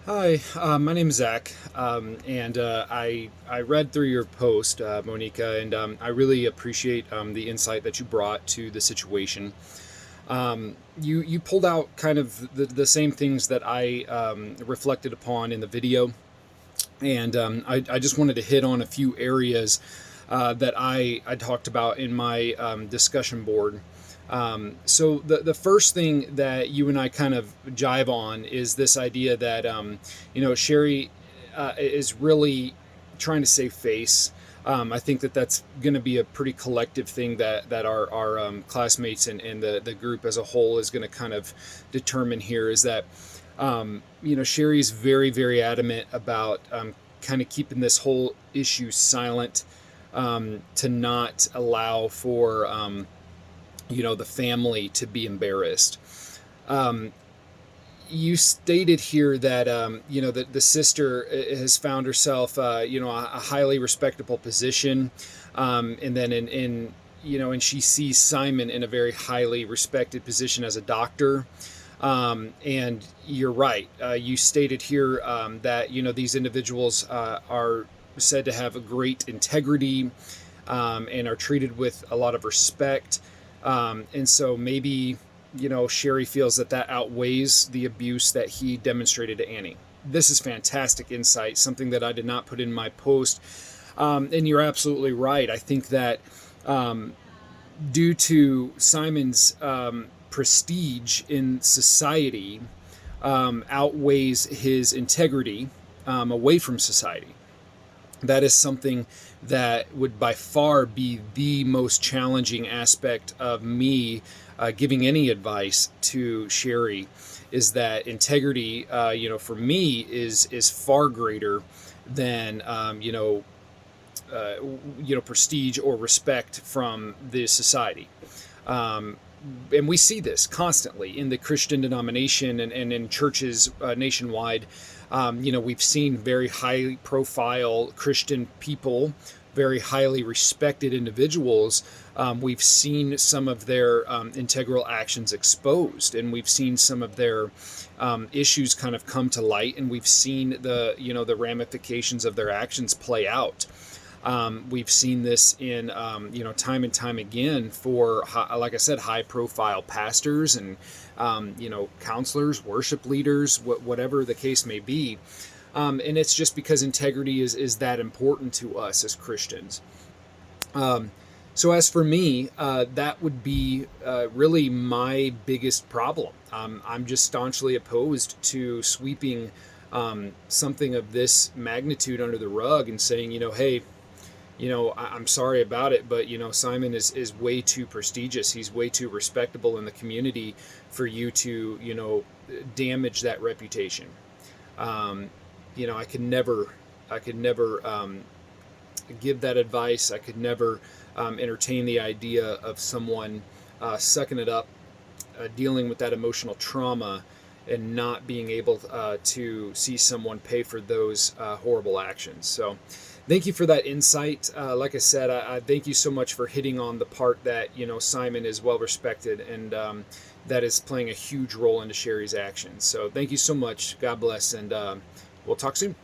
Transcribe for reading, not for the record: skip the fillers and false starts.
Hi, my name is Zach, and I read through your post, Monika, and I really appreciate the insight that you brought to the situation. You pulled out kind of the same things that I reflected upon in the video, and I just wanted to hit on a few areas that I talked about in my discussion board. So the first thing that you and I kind of jive on is this idea that Sherry is really trying to save face. I think that that's going to be a pretty collective thing that our classmates and the group as a whole is going to kind of determine here is that Sherry's very, very adamant about kind of keeping this whole issue silent, to not allow for, the family to be embarrassed. Um, you stated here that, that the sister has found herself, a highly respectable position. And then and she sees Simon in a very highly respected position as a doctor. And you're right. You stated here that these individuals are said to have a great integrity, and are treated with a lot of respect. And so maybe Sherry feels that that outweighs the abuse that he demonstrated to Annie. This is fantastic insight, something that I did not put in my post. And you're absolutely right. I think that due to Simon's prestige in society, outweighs his integrity away from society. That is something that would by far be the most challenging aspect of me giving any advice to Sherry, is that integrity, for me is far greater than prestige or respect from the society. Um, and we see this constantly in the Christian denomination and in churches nationwide. We've seen very high profile Christian people, very highly respected individuals. We've seen some of their integral actions exposed, and we've seen some of their issues kind of come to light, and we've seen the ramifications of their actions play out. We've seen this in, time and time again for, like I said, high profile pastors and, counselors, worship leaders, whatever the case may be. And it's just because integrity is that important to us as Christians. So as for me, that would be really my biggest problem. I'm just staunchly opposed to sweeping something of this magnitude under the rug and saying, hey, I'm sorry about it, but Simon is way too prestigious. He's way too respectable in the community for you to damage that reputation. I could never give that advice. I could never entertain the idea of someone sucking it up, dealing with that emotional trauma, and not being able to see someone pay for those horrible actions. So thank you for that insight. Like I said, I thank you so much for hitting on the part that Simon is well respected, and that is playing a huge role into Sherry's actions. So thank you so much. God bless, and we'll talk soon.